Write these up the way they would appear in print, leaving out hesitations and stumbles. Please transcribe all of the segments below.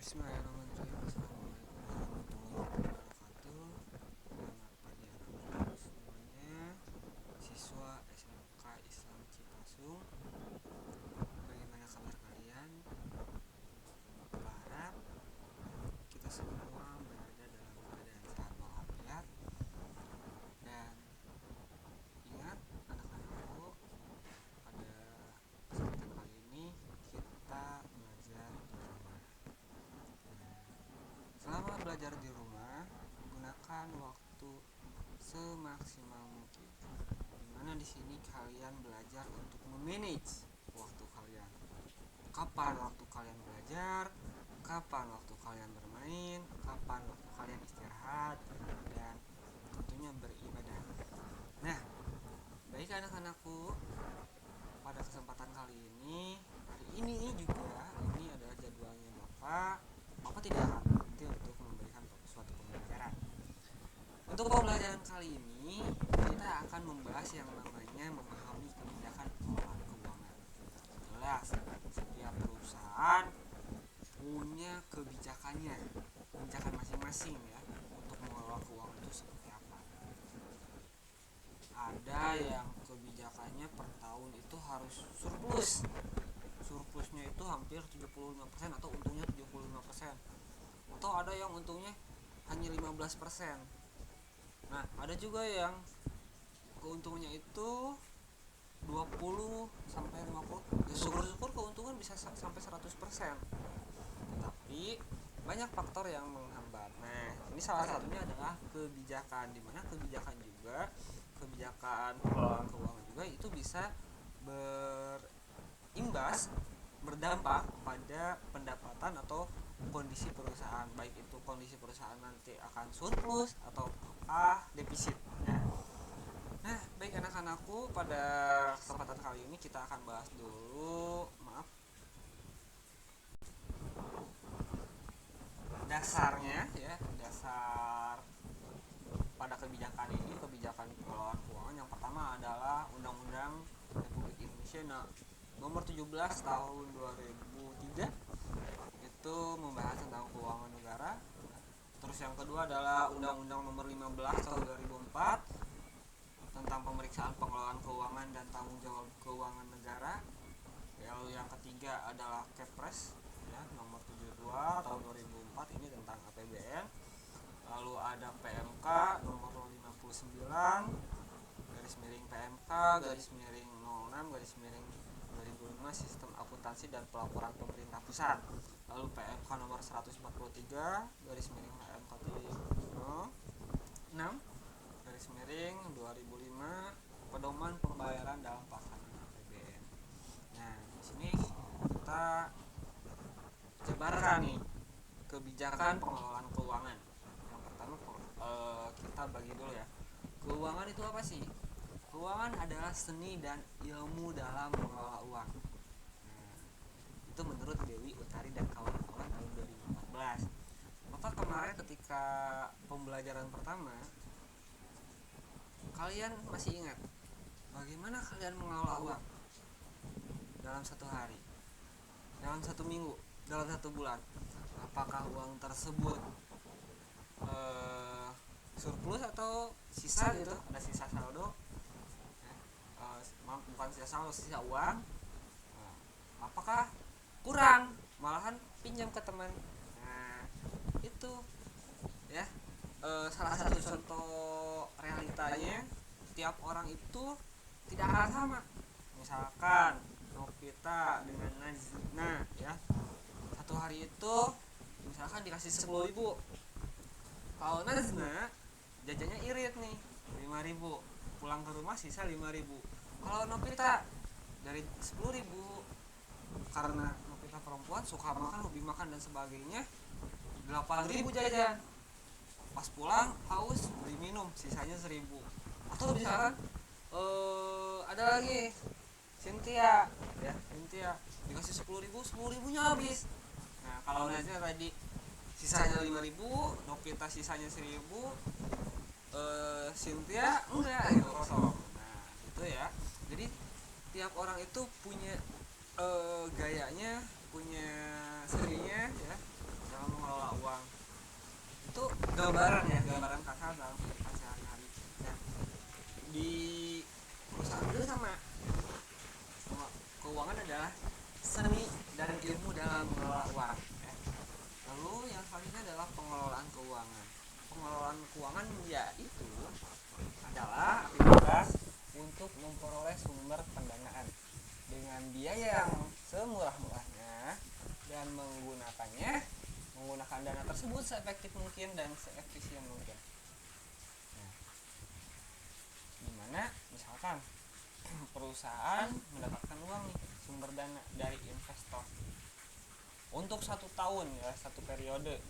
Bismillahirrahmanirrahim. Assalamualaikum warahmatullahi wabarakatuh. Selamat pagi anak-anak semuanya, siswa SMK Islam Cipasung. Bagaimana kabar kalian? Aku harap kita semua berada dalam keadaan sehat walafiat. Dan ingat anak-anakku, pada kesempatan kali ini kita belajar di rumah. Selama belajar di rumah, gunakan waktu semaksimal mungkin. Dimana di sini kalian belajar untuk memanage waktu kalian. Kapan waktu kalian belajar, kapan waktu kalian bermain, kapan waktu kalian istirahat, dan tentunya beribadah. Nah, baik anak-anakku, pada kesempatan kali ini, hari ini juga, ini adalah jadwalnya Bapak. Bapak tidak akan berhenti untuk memberikan suatu pembelajaran. Untuk pembelajaran kali ini, kita akan membahas yang namanya memahami kebijakan pengelolaan keuangan. Jelas, setiap perusahaan punya kebijakannya, kebijakan masing-masing ya, untuk mengelola keuangan itu seperti apa. Ada yang kebijakannya per tahun itu harus surplus. Surplusnya itu hampir 75% atau untungnya 75%. Atau ada yang untungnya hanya 15%. Nah, ada juga yang keuntungannya itu 20 sampai 50. Ya syukur-syukur keuntungan bisa sampai 100%. Tapi banyak faktor yang menghambat. Nah, ini salah satunya adalah kebijakan, di mana kebijakan pengelolaan keuangan juga itu bisa berdampak pada pendapatan atau kondisi perusahaan, baik itu kondisi perusahaan nanti akan surplus atau defisit. Nah, baik anak-anakku, pada kesempatan kali ini kita akan bahas dulu, dasarnya ya, dasar pada kebijakan ini, kebijakan pengelolaan keuangan. Yang pertama adalah Undang-Undang Republik Indonesia Nomor 17 Tahun 2003, itu membahas tentang keuangan negara. Terus yang kedua adalah Undang-Undang Nomor 15 Tahun 2004 tentang pemeriksaan pengelolaan keuangan dan tanggung jawab keuangan negara. Lalu yang ketiga adalah Kepres ya, Nomor 72 Tahun 2004, ini tentang APBN. Lalu ada PMK Nomor 59 garis miring PMK garis miring 06 garis miring 2005 Sistem Akuntansi dan Pelaporan Pemerintah Pusat. Lalu PMK nomor 143 garis miring PMK 6 garis miring 2005 Pedoman Pembayaran dalam Pelaksanaan APBN. Nah, di sini kita jabarkan nih kebijakan pengelolaan keuangan. Yang pertama kita bagi dulu ya. Keuangan itu apa sih? Keuangan adalah seni dan ilmu dalam mengelola uang. Nah, itu menurut Dewi Utari dan kawan-kawan tahun 2014. Maka kemarin ketika pembelajaran pertama, kalian masih ingat bagaimana kalian mengelola uang dalam satu hari, dalam satu minggu, dalam satu bulan? Apakah uang tersebut surplus atau sisa gitu, ada sisa saldo, bukan sisa saldo, sisa uang. Apakah kurang, malahan pinjam ke teman? Nah, itu ya, salah satu contoh realitanya tiap orang itu tidak akan sama. Misalkan Novita dengan Nazina ya, satu hari itu misalkan dikasih 10.000. Kalau Nazna jajannya irit nih 5.000, pulang ke rumah sisa 5.000. Kalau Novita dari 10.000, karena Novita perempuan suka makan, hobi makan dan sebagainya, 8.000 jajan. Pas pulang haus, beli minum, sisanya 1.000. Atau misalkan ada lagi Cynthia ya, Cynthia dikasih 10.000, 10.000-nya habis. Nah, kalau Nazna tadi sisanya 5.000, Novita sisanya 1.000, Cynthia enggak gitu, kosong. Nah, itu ya. Jadi tiap orang itu punya gayanya, punya serinya ya, itu gambaran ya, gambaran kasar dalam kehidupan sehari-hari. Nah, di perusahaan itu sama. Keuangan adalah seni dan ilmu dalam mengelola uang ya. Lalu yang selanjutnya adalah pengelolaan keuangan. Pengelolaan keuangan yaitu adalah aktivitas untuk memperoleh sumber pendanaan dengan biaya yang semurah-murahnya dan menggunakan dana tersebut seefektif mungkin dan seefisien mungkin. Nah, dimana misalkan perusahaan mendapatkan uang nih, sumber dana dari investor untuk 1 tahun ya, 1 periode,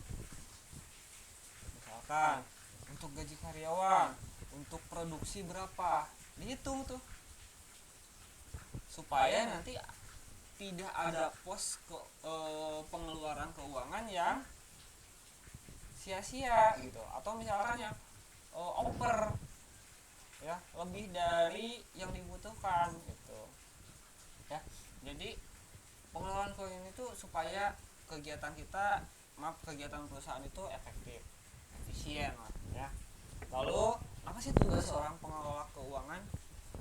misalkan untuk gaji karyawan, untuk produksi berapa, dihitung tuh supaya nanti tidak ada pos pengeluaran keuangan yang sia-sia gitu, atau misalkan yang over ya, lebih dari yang dibutuhkan gitu ya. Jadi pengelolaan keuangan itu supaya kegiatan kegiatan perusahaan itu efektif, efisien lah ya. Lalu apa sih tugas seorang pengelola keuangan?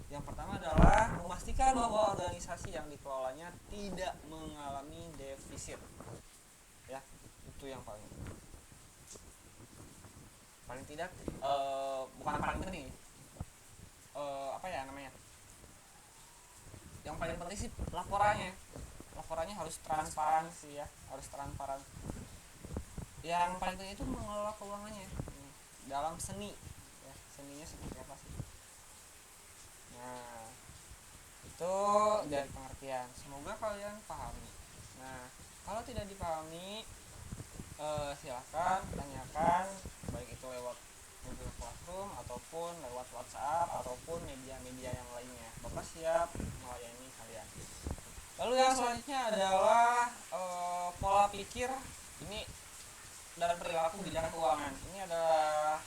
Yang pertama adalah memastikan bahwa organisasi yang dikelolanya tidak mengalami defisit ya. Itu yang paling tidak bukan paling penting, apa ya namanya, yang paling penting sih laporannya harus transparansi ya, harus transparan. Yang paling penting itu mengelola keuangannya dalam seni ya. Seninya seperti apa sih? Nah, itu dari pengertian, semoga kalian pahami. Nah, kalau tidak dipahami silahkan tanyakan, baik itu lewat Google Classroom ataupun lewat WhatsApp ataupun media-media yang lainnya. Bapak siap melayani kalian. Lalu yang selanjutnya adalah pola pikir ini dan perilaku bidang keuangan. Ini adalah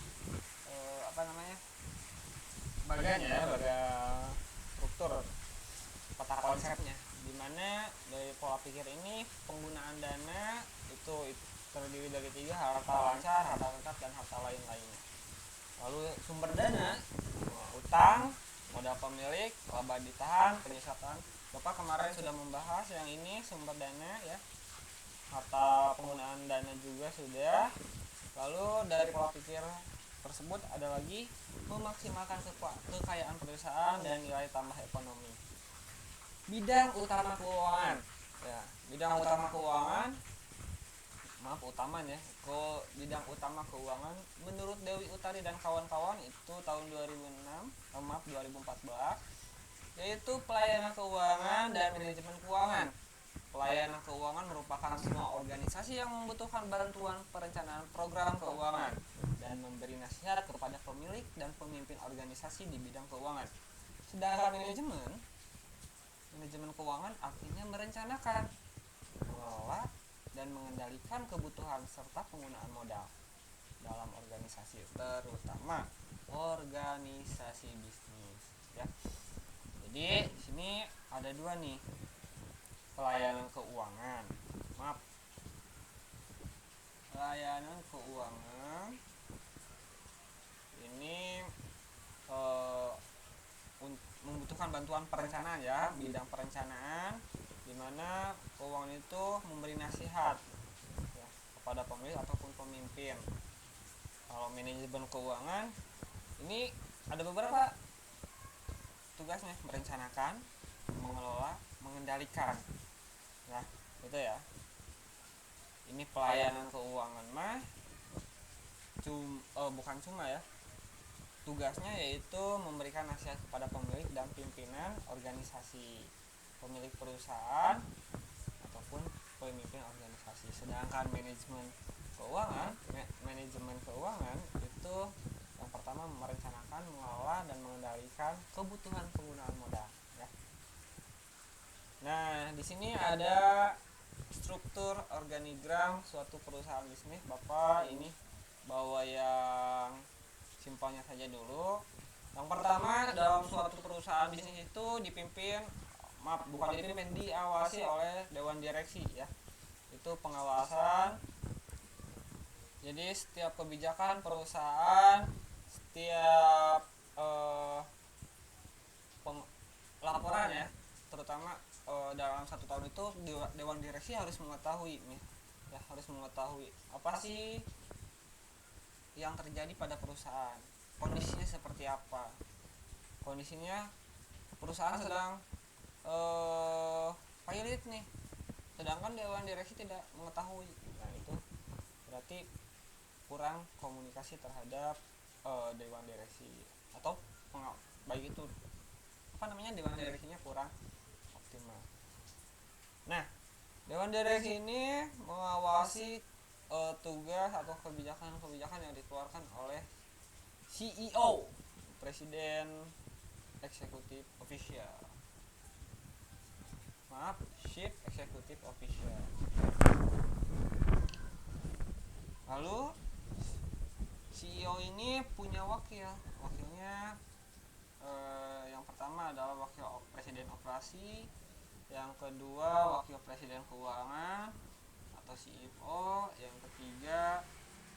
bagian struktur peta konsepnya, dimana dari pola pikir ini penggunaan dana itu terdiri dari 3: harta lancar, harta tetap, dan harta lain-lainnya. Lalu sumber dana, utang, modal pemilik, laba ditahan, penyisapan. Bapak kemarin sudah membahas yang ini sumber dana ya. Harta penggunaan dana juga sudah. Lalu dari pola pikir tersebut ada lagi memaksimalkan kekayaan perusahaan dan nilai tambah ekonomi. Bidang utama keuangan ya, bidang utama keuangan bidang utama keuangan menurut Dewi Utari dan kawan-kawan itu tahun 2014, yaitu pelayanan keuangan dan manajemen keuangan. Pelayanan keuangan merupakan semua organisasi yang membutuhkan bantuan perencanaan program keuangan dan memberi nasihat kepada pemilik dan pemimpin organisasi di bidang keuangan. Sedangkan manajemen keuangan artinya merencanakan, mengelola, dan mengendalikan kebutuhan serta penggunaan modal dalam organisasi, terutama organisasi bisnis ya. Jadi di sini ada 2 nih, pelayanan keuangan ini membutuhkan bantuan perencanaan ya, bidang perencanaan, di mana keuangan itu memberi nasihat ya, kepada pemilik ataupun pemimpin. Kalau manajemen keuangan ini ada beberapa tugasnya: merencanakan, mengelola, mengendalikan. Nah, itu ya. Ini pelayanan keuangan bukan cuma ya. Tugasnya yaitu memberikan nasihat kepada pemilik dan pimpinan organisasi, pemilik perusahaan ataupun pemimpin organisasi. Sedangkan manajemen keuangan itu yang pertama merencanakan, mengelola, dan mengendalikan kebutuhan penggunaan modal ya. Nah, di sini ada struktur organigram suatu perusahaan bisnis. Bapak ini bawa yang simpelnya saja dulu. Yang pertama, dalam suatu perusahaan bisnis itu diawasi oleh dewan direksi ya. Itu pengawasan Jadi setiap kebijakan perusahaan, setiap eh, laporan ya, terutama dalam 1 tahun itu dewan direksi harus mengetahui nih, ya harus mengetahui apa sih yang terjadi pada perusahaan, kondisinya seperti apa, kondisinya perusahaan sedang pilot nih, sedangkan dewan direksi tidak mengetahui. Nah itu berarti kurang komunikasi terhadap dewan direksi, atau baik itu apa namanya, dewan direksinya kurang optimal. Nah, dewan direksi ini mengawasi tugas atau kebijakan-kebijakan yang dikeluarkan oleh CEO, Presiden Executive Official. Maaf, Chief Executive Official. Lalu CEO ini punya wakilnya yang pertama adalah wakil presiden operasi, yang kedua wakil presiden keuangan atau CFO, yang ketiga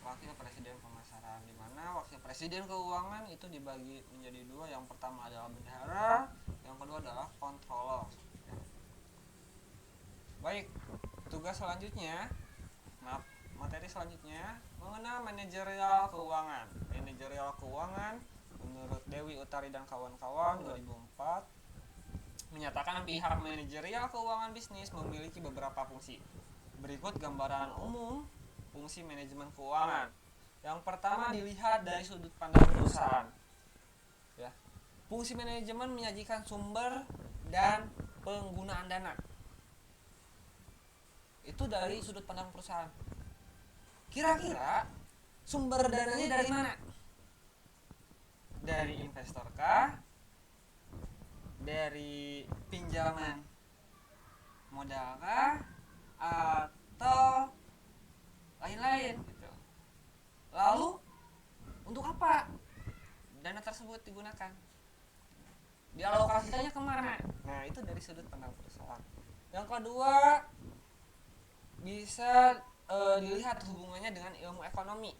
wakil presiden pemasaran, di mana wakil presiden keuangan itu dibagi menjadi dua, yang pertama adalah bendahara, yang kedua adalah controller. Baik, tugas selanjutnya, materi selanjutnya mengenal manajerial keuangan. Manajerial keuangan menurut Dewi Utari dan kawan-kawan 2004 menyatakan pihak manajerial keuangan bisnis memiliki beberapa fungsi. Berikut gambaran umum fungsi manajemen keuangan. Yang pertama dilihat dari sudut pandang perusahaan. Ya. Fungsi manajemen menyajikan sumber dan penggunaan dana. Itu dari sudut pandang perusahaan. Kira-kira sumber dananya dari mana? Dari investor kah? Dari pinjaman modal kah? Atau lain-lain gitu. Lalu untuk apa dana tersebut digunakan? Dialokasikannya kemana? Nah itu dari sudut pandang perusahaan. Yang kedua bisa dilihat hubungannya dengan ilmu ekonomi.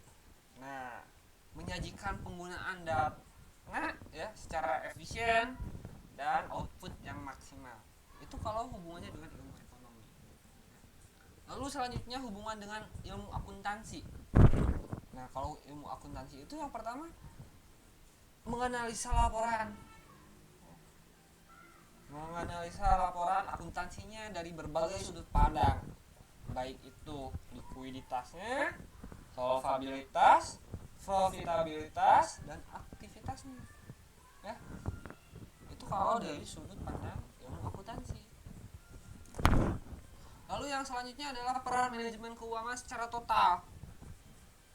Nah, menyajikan penggunaan dana ya secara efisien dan output yang maksimal. Itu kalau hubungannya dengan ilmu ekonomi. Lalu selanjutnya hubungan dengan ilmu akuntansi. Nah, kalau ilmu akuntansi itu yang pertama menganalisa laporan. Menganalisa laporan akuntansinya dari berbagai sudut pandang, baik itu likuiditasnya, solvabilitas, profitabilitas, dan aktivitasnya. Ya, itu kalau dari sudut pandang ilmu akuntansi. Lalu yang selanjutnya adalah peran manajemen keuangan secara total.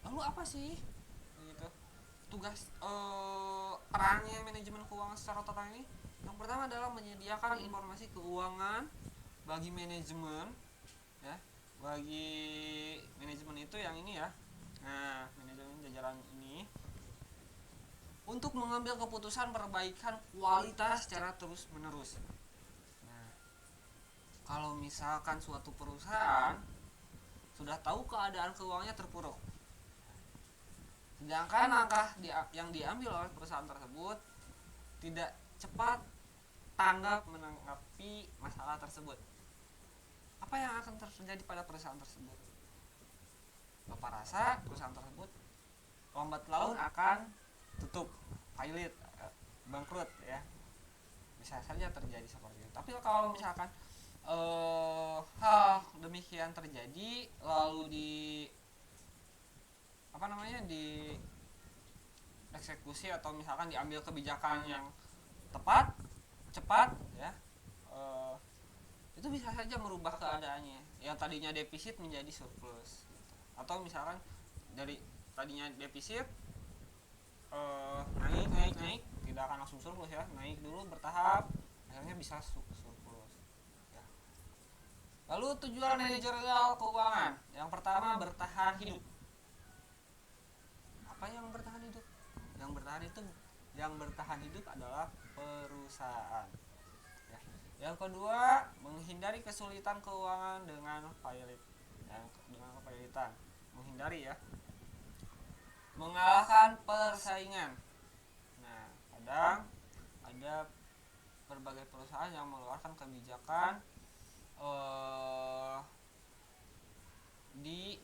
Lalu apa sih? Gitu. Tugas perannya manajemen keuangan secara total ini? Yang pertama adalah menyediakan informasi keuangan bagi manajemen, ya. Bagi manajemen itu yang ini ya. Nah, manajemen jajaran ini untuk mengambil keputusan perbaikan kualitas secara terus-menerus. Nah, kalau misalkan suatu perusahaan sudah tahu keadaan keuangannya terpuruk, sedangkan langkah yang diambil oleh perusahaan tersebut tidak cepat tanggap menanggapi masalah tersebut, apa yang akan terjadi pada perusahaan tersebut? Bapak rasa perusahaan tersebut lambat laun akan tutup, pilot, bangkrut ya, bisa saja terjadi seperti itu. Tapi kalau misalkan hal demikian terjadi lalu di eksekusi atau misalkan diambil kebijakan yang tepat, cepat ya, itu bisa saja merubah keadaannya, yang tadinya defisit menjadi surplus gitu. Atau misalkan dari tadinya defisit naik tidak akan langsung surplus ya, naik dulu bertahap akhirnya bisa surplus ya. Lalu tujuan manajerial keuangan yang pertama bertahan hidup. Apa yang bertahan hidup? Yang bertahan hidup adalah perusahaan ya. Yang kedua menghindari kesulitan keuangan dengan pilot, dengan kepilotan, menghindari ya. mengalahkan persaingan. Nah, kadang ada berbagai perusahaan yang mengeluarkan kebijakan di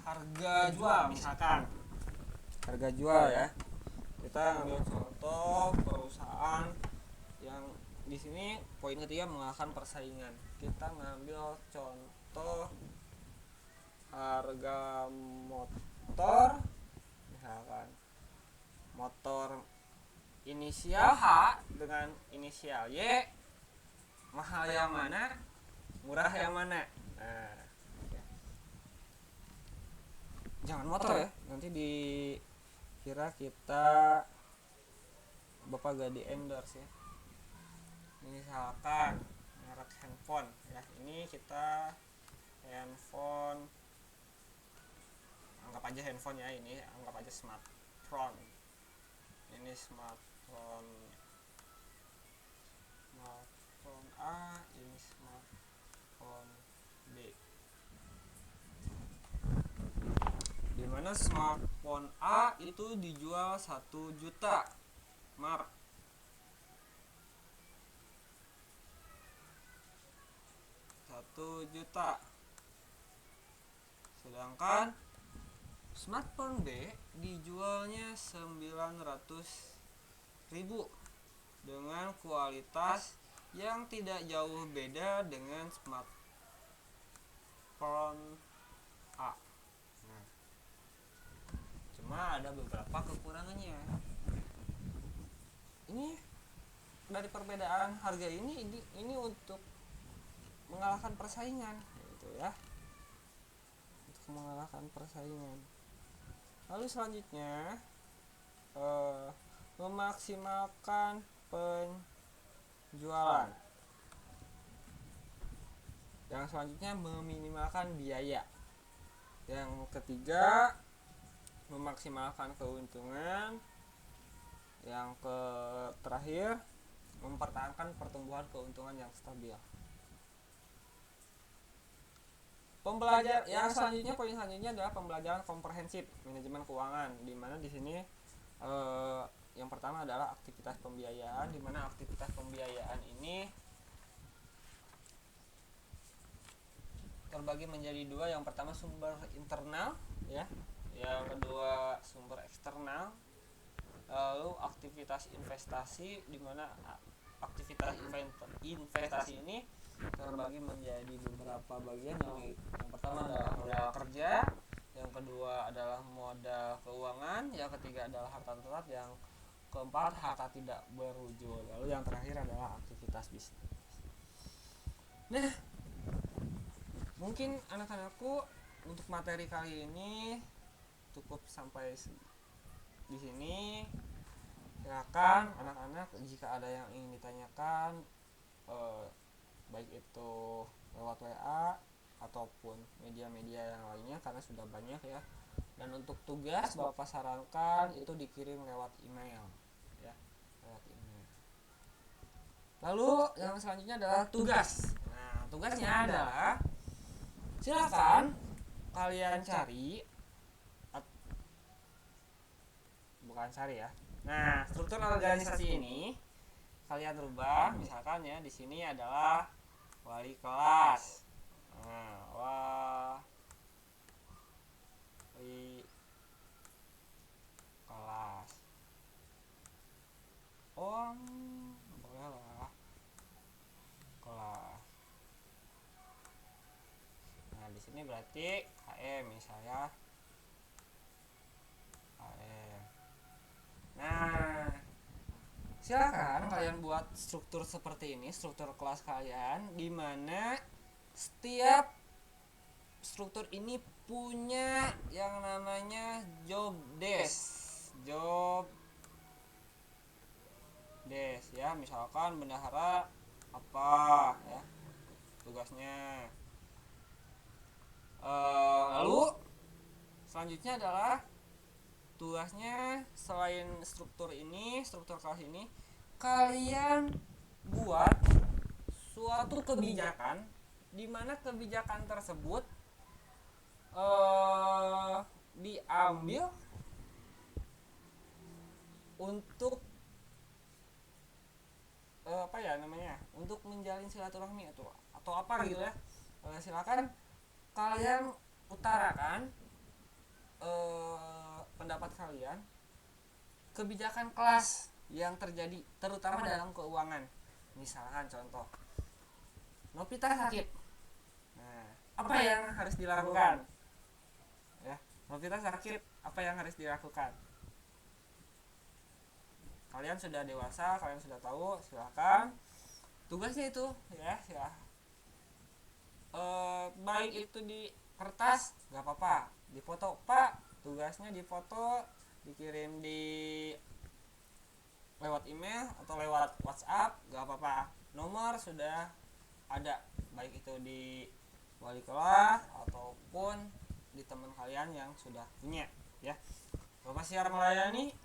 harga jual, misalkan harga jual ya. Kita ambil contoh perusahaan yang di sini poin ketiga mengalahkan persaingan. Kita ngambil contoh harga motor, misalkan motor inisial H dengan inisial Y, mahal yang mana, murah yang mana. Nah, jangan motor ya, nanti dikira kita bapak gak di endorse ya. Misalkan merek handphone ya, ini kita handphone, anggap aja handphone ya, ini anggap aja smartphone. Ini smartphone A, ini smartphone B. Dimana smartphone A itu dijual 1 juta. Maaf, 1 juta. Sedangkan smartphone B dijualnya 900.000 dengan kualitas yang tidak jauh beda dengan smartphone A. Nah, cuma ada beberapa kekurangannya. Ini dari perbedaan harga ini untuk mengalahkan persaingan gitu ya. Untuk mengalahkan persaingan. Lalu selanjutnya memaksimalkan penjualan. Yang selanjutnya meminimalkan biaya. Yang ketiga memaksimalkan keuntungan. Yang terakhir mempertahankan pertumbuhan keuntungan yang stabil. Yang selanjutnya, poin selanjutnya adalah pembelajaran komprehensif manajemen keuangan, di mana di sini yang pertama adalah aktivitas pembiayaan, di mana aktivitas pembiayaan ini terbagi menjadi dua. Yang pertama sumber internal ya, yang kedua sumber eksternal. Lalu aktivitas investasi, di mana aktivitas investasi ini terbagi menjadi beberapa bagian. Yang pertama adalah modal kerja, yang kedua adalah modal keuangan, yang ketiga adalah harta tetap, yang keempat harta tidak berwujud, lalu yang terakhir adalah aktivitas bisnis. Nah, mungkin anak-anakku untuk materi kali ini cukup sampai di sini. Silakan anak-anak jika ada yang ingin ditanyakan, baik itu lewat WA ataupun media-media yang lainnya, karena sudah banyak ya. Dan untuk tugas Bapak sarankan itu dikirim lewat email ya, lewat email. Lalu yang selanjutnya adalah tugas. Nah, tugasnya adalah silakan kalian cari, bukan cari ya. Nah, struktur organisasi ini kalian rubah, misalkan ya di sini adalah wali kelas. Nah, wali kelas. Boleh lah. Kelas. Nah, di sini berarti KM misalnya. KM. Nah, silakan kalian buat struktur seperti ini, struktur kelas kalian, di mana setiap struktur ini punya yang namanya job desk ya. Misalkan bendahara apa ya tugasnya. Lalu selanjutnya adalah tugasnya, selain struktur kelas ini, kalian buat suatu kebijakan, di mana kebijakan tersebut diambil untuk apa ya namanya, untuk menjalin silaturahmi atau apa gitu ya. Silakan kalian utarakan pendapat kalian, kebijakan kelas yang terjadi terutama dalam keuangan. Misalkan contoh, Novita sakit, nah apa yang harus dilakukan ya? Novita sakit, apa yang harus dilakukan? Kalian sudah dewasa, kalian sudah tahu, silakan tugasnya itu ya, baik itu di kertas nggak apa-apa, difoto pak, tugasnya difoto, dikirim di lewat email atau lewat WhatsApp nggak apa-apa, nomor sudah ada, baik itu di wali kelas ataupun di teman kalian yang sudah punya ya. Bapak siap melayani,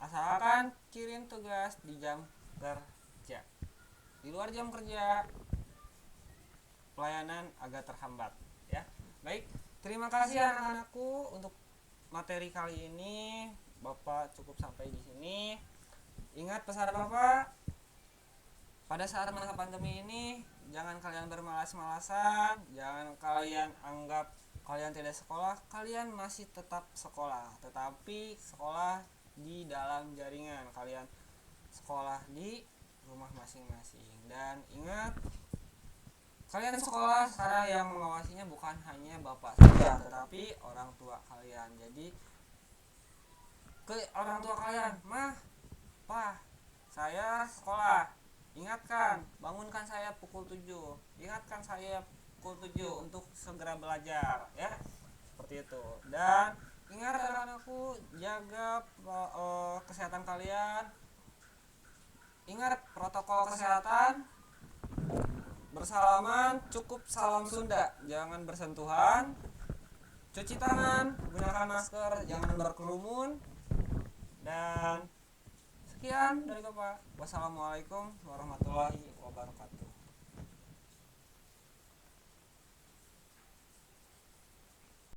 asalkan kirim tugas di jam kerja. Di luar jam kerja pelayanan agak terhambat ya. Baik, terima kasih anak-anakku untuk materi kali ini. Bapak cukup sampai di sini. Ingat pesan Bapak, pada saat masa pandemi ini jangan kalian bermalas-malasan, jangan kalian anggap kalian tidak sekolah, kalian masih tetap sekolah, tetapi sekolah di dalam jaringan, kalian sekolah di rumah masing-masing. Dan ingat, kalian sekolah sekarang yang mengawasinya bukan hanya bapak saja, tetapi orang tua kalian. Jadi ke orang tua kalian, mah, pak, saya sekolah, ingatkan, bangunkan saya pukul 7, ingatkan saya pukul 7 untuk segera belajar ya, seperti itu. Dan ingat anak-anakku, jaga kesehatan kalian, ingat protokol kesehatan, bersalaman cukup salam Sunda, jangan bersentuhan, cuci tangan, gunakan masker, jangan berkerumun. Dan sekian dari Bapak. Wassalamualaikum warahmatullahi wabarakatuh.